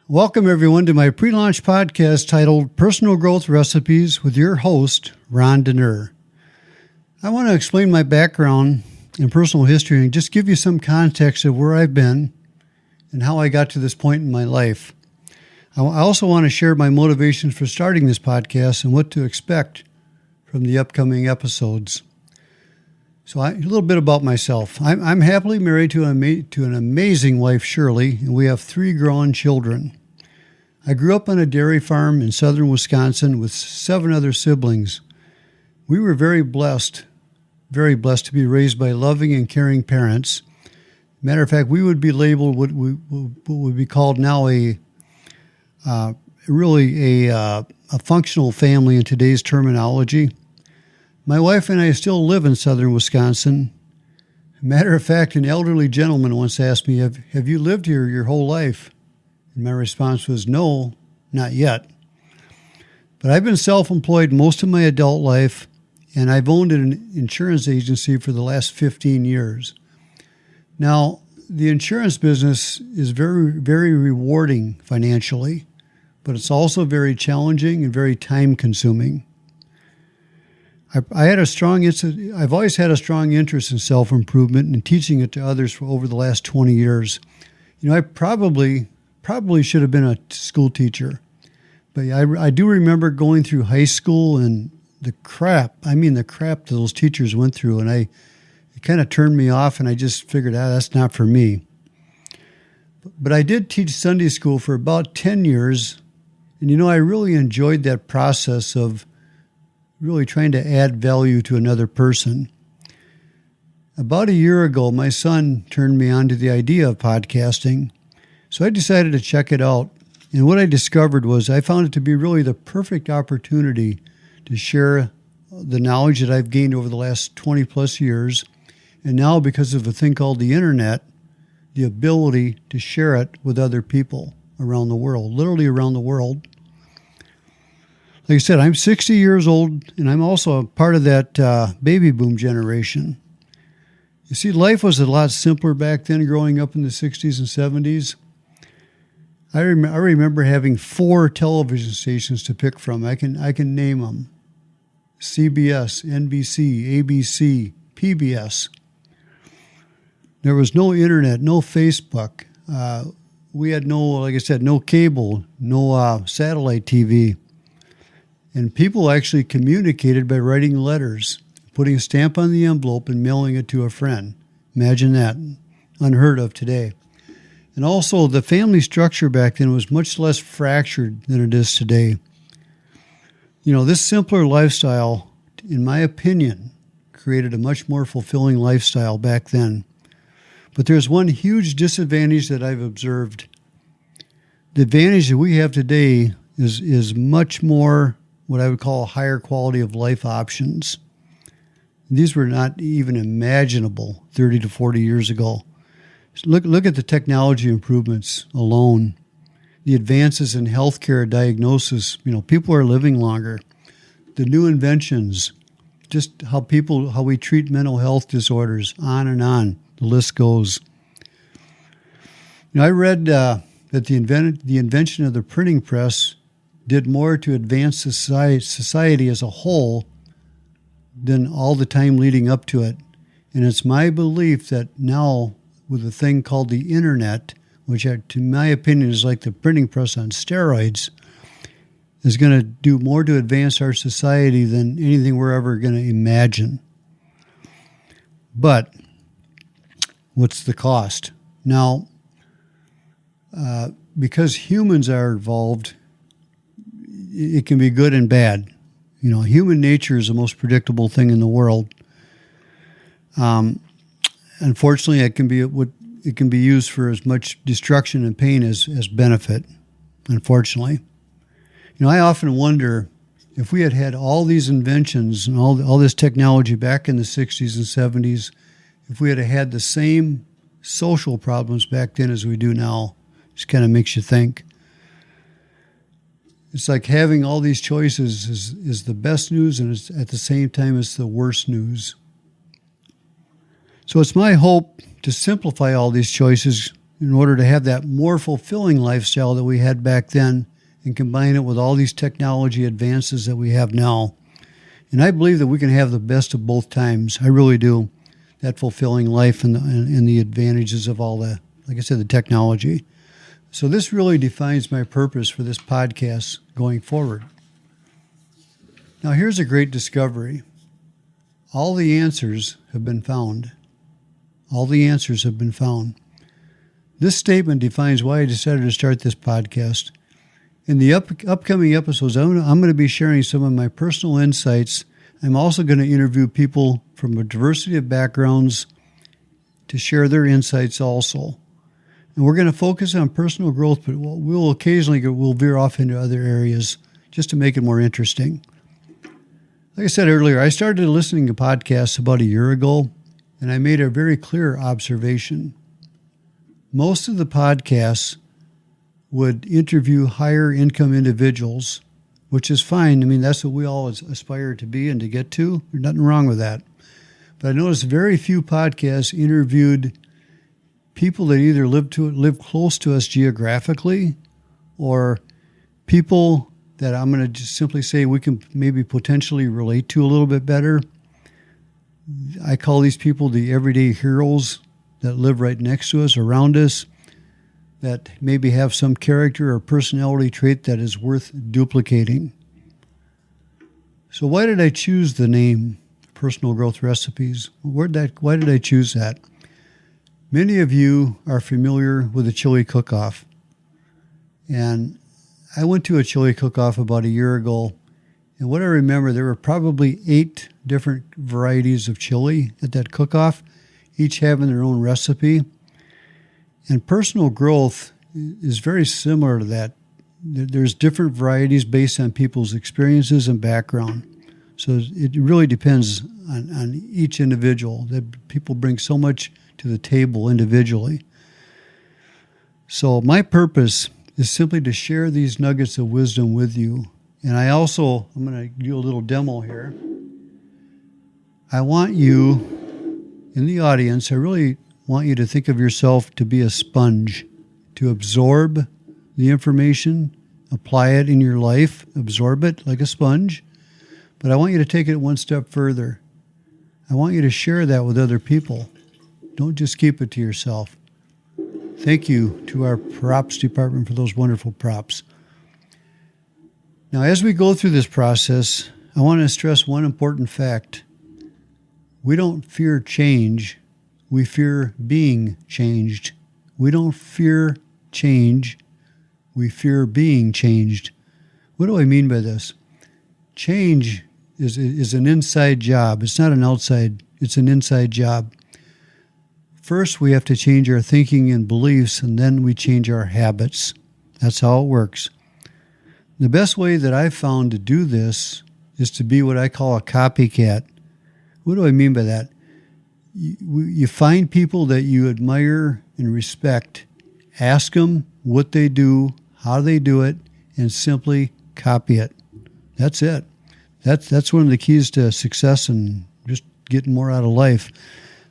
Welcome, everyone, to my pre-launch podcast titled Personal Growth Recipes with your host, Ron Denner. I want to explain my background and personal history and just give you some context of where I've been and how I got to this point in my life. I also want to share my motivations for starting this podcast and what to expect from the upcoming episodes. So a little bit about myself. I'm happily married to an amazing wife, Shirley, and we have 3 grown children. I grew up on a dairy farm in southern Wisconsin with 7 other siblings. We were very blessed to be raised by loving and caring parents. Matter of fact, we would be labeled what would be called now a functional family in today's terminology. My wife and I still live in southern Wisconsin. Matter of fact, an elderly gentleman once asked me, have you lived here your whole life? And my response was, no, not yet. But I've been self-employed most of my adult life, and I've owned an insurance agency for the last 15 years. Now, the insurance business is very, very rewarding financially, but it's also very challenging and very time-consuming. I've always had a strong interest in self-improvement and teaching it to others for over the last 20 years. I probably should have been a school teacher, but I do remember going through high school and the crap that those teachers went through, and it kind of turned me off, and I just figured, that's not for me. But I did teach Sunday school for about 10 years, and I really enjoyed that process of really trying to add value to another person. About a year ago, my son turned me on to the idea of podcasting, so I decided to check it out. And what I discovered was I found it to be really the perfect opportunity to share the knowledge that I've gained over the last 20 plus years. And now, because of a thing called the internet, the ability to share it with other people around the world, literally around the world. Like I said, I'm 60 years old, and I'm also a part of that baby boom generation. You see, life was a lot simpler back then growing up in the 60s and 70s. I remember having 4 television stations to pick from. I can name them: CBS, NBC, ABC, PBS. There was no internet, no Facebook. We had no cable, no satellite TV. And people actually communicated by writing letters, putting a stamp on the envelope and mailing it to a friend. Imagine that. Unheard of today. And also, the family structure back then was much less fractured than it is today. This simpler lifestyle, in my opinion, created a much more fulfilling lifestyle back then. But there's one huge disadvantage that I've observed. The advantage that we have today is much more what I would call a higher quality of life options. These were not even imaginable 30 to 40 years ago. Look at the technology improvements alone. The advances in healthcare diagnosis, people are living longer. The new inventions, just how we treat mental health disorders, on and on. The list goes. I read that the invention of the printing press did more to advance society as a whole than all the time leading up to it. And it's my belief that now, with a thing called the internet, which to my opinion is like the printing press on steroids, is going to do more to advance our society than anything we're ever going to imagine. But what's the cost? Now, because humans are involved, it can be good and bad. Human nature is the most predictable thing in the world. Unfortunately, it can be used for as much destruction and pain as benefit. Unfortunately, I often wonder if we had all these inventions and all this technology back in the 60s and 70s, if we had the same social problems back then as we do now. Just kind of makes you think. It's like having all these choices is the best news, and it's, at the same time, it's the worst news. So it's my hope to simplify all these choices in order to have that more fulfilling lifestyle that we had back then and combine it with all these technology advances that we have now. And I believe that we can have the best of both times. I really do. That fulfilling life and the advantages of all the, like I said, the technology. So this really defines my purpose for this podcast going forward. Now here's a great discovery. All the answers have been found. All the answers have been found. This statement defines why I decided to start this podcast. In the upcoming episodes, I'm going to be sharing some of my personal insights. I'm also going to interview people from a diversity of backgrounds to share their insights also. And we're going to focus on personal growth, but we'll occasionally veer off into other areas just to make it more interesting. Like I said earlier, I started listening to podcasts about a year ago, and I made a very clear observation. Most of the podcasts would interview higher income individuals, which is fine. I mean, that's what we all aspire to be and to get to. There's nothing wrong with that. But I noticed very few podcasts interviewed people that either live close to us geographically or people that I'm going to just simply say we can maybe potentially relate to a little bit better. I call these people the everyday heroes that live right next to us, around us, that maybe have some character or personality trait that is worth duplicating. So why did I choose the name Personal Growth Recipes? Why did I choose that? Many of you are familiar with the chili cook-off. And I went to a chili cook-off about a year ago. And what I remember, there were probably 8 different varieties of chili at that cook-off, each having their own recipe. And personal growth is very similar to that. There's different varieties based on people's experiences and background. So it really depends on each individual. That people bring so much to the table individually. So my purpose is simply to share these nuggets of wisdom with you. And I'm going to do a little demo here. I want you in the audience, I really want you to think of yourself to be a sponge, to absorb the information, apply it in your life, absorb it like a sponge. But I want you to take it one step further. I want you to share that with other people. Don't just keep it to yourself. Thank you to our props department for those wonderful props. Now, as we go through this process, I want to stress one important fact. We don't fear change. We fear being changed. We don't fear change. We fear being changed. What do I mean by this? Change is an inside job. It's not an outside. It's an inside job. First, we have to change our thinking and beliefs, and then we change our habits. That's how it works. The best way that I've found to do this is to be what I call a copycat. What do I mean by that? You find people that you admire and respect, ask them what they do, how they do it, and simply copy it. That's it. That's one of the keys to success and just getting more out of life.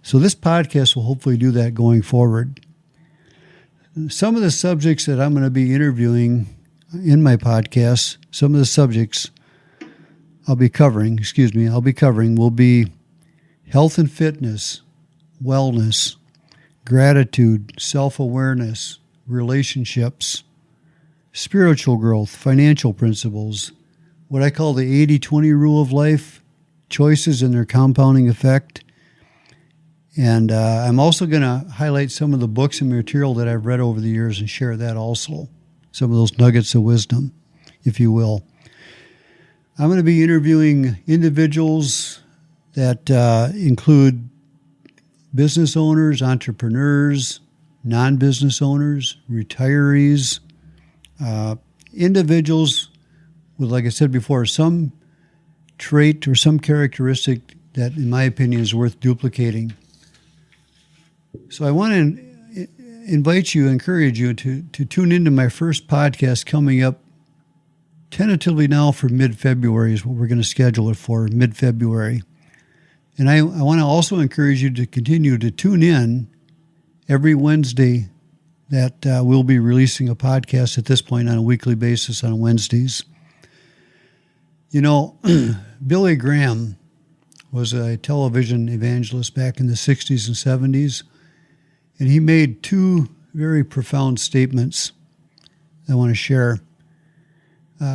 So this podcast will hopefully do that going forward. Some of the subjects that I'm going to be interviewing in my podcast, some of the subjects I'll be covering will be health and fitness, wellness, gratitude, self-awareness, relationships, spiritual growth, financial principles, what I call the 80-20 rule of life, choices and their compounding effect. And I'm also going to highlight some of the books and material that I've read over the years and share that also, some of those nuggets of wisdom, if you will. I'm going to be interviewing individuals that include business owners, entrepreneurs, non-business owners, retirees, individuals with, like I said before, some trait or some characteristic that, in my opinion, is worth duplicating. So I want to encourage you to tune into my first podcast coming up tentatively now for mid-February is what we're going to schedule it for, mid-February. And I want to also encourage you to continue to tune in every Wednesday that we'll be releasing a podcast at this point on a weekly basis on Wednesdays. You know, Billy Graham was a television evangelist back in the 60s and 70s, and he made two very profound statements I want to share.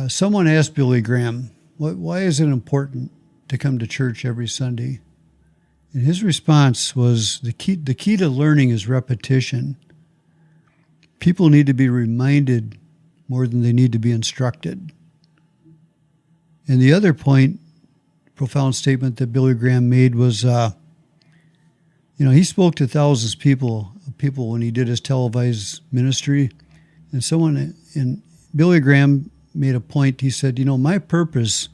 Someone asked Billy Graham, why is it important to come to church every Sunday? And his response was, the key to learning is repetition. People need to be reminded more than they need to be instructed. And the other profound statement that Billy Graham made was, he spoke to thousands of people when he did his televised ministry. And Billy Graham made a point. He said, my purpose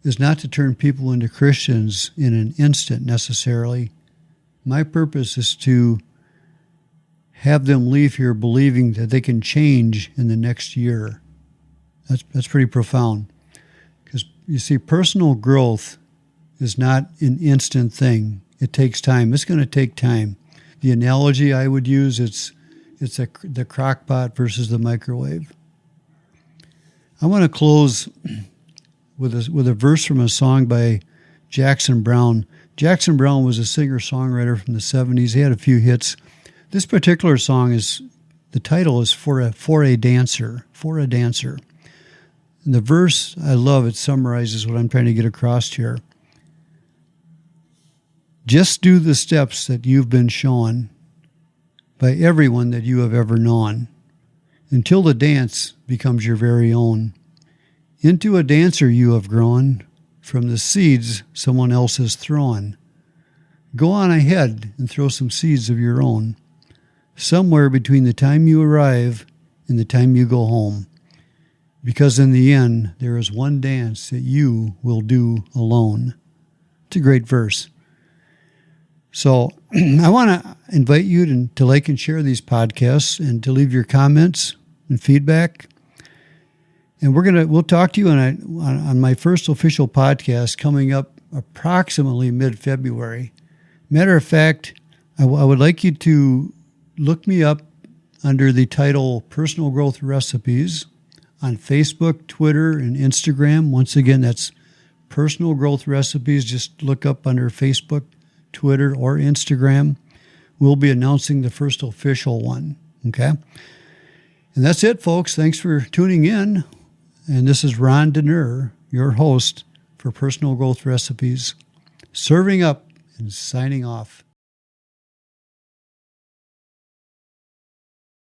is not to turn people into Christians in an instant necessarily. My purpose is to have them leave here believing that they can change in the next year. That's pretty profound. Because you see, personal growth is not an instant thing. It takes time. It's going to take time. The analogy I would use, it's the crock pot versus the microwave. I want to close with a verse from a song by Jackson Browne. Jackson Browne was a singer-songwriter from the 70s. He had a few hits. This particular song the title is For a Dancer. And the verse, I love, it summarizes what I'm trying to get across here. Just do the steps that you've been shown by everyone that you have ever known, until the dance becomes your very own. Into a dancer you have grown from the seeds someone else has thrown. Go on ahead and throw some seeds of your own, somewhere between the time you arrive and the time you go home. Because in the end, there is one dance that you will do alone. It's a great verse. So I want to invite you to like and share these podcasts and to leave your comments and feedback. And we'll talk to you on my first official podcast coming up approximately mid-February. Matter of fact, I would like you to look me up under the title Personal Growth Recipes on Facebook, Twitter, and Instagram. Once again, that's Personal Growth Recipes. Just look up under Facebook, Twitter, or Instagram. We'll be announcing the first official one, okay? And that's it, folks. Thanks for tuning in. And this is Ron Denner, your host for Personal Growth Recipes, serving up and signing off.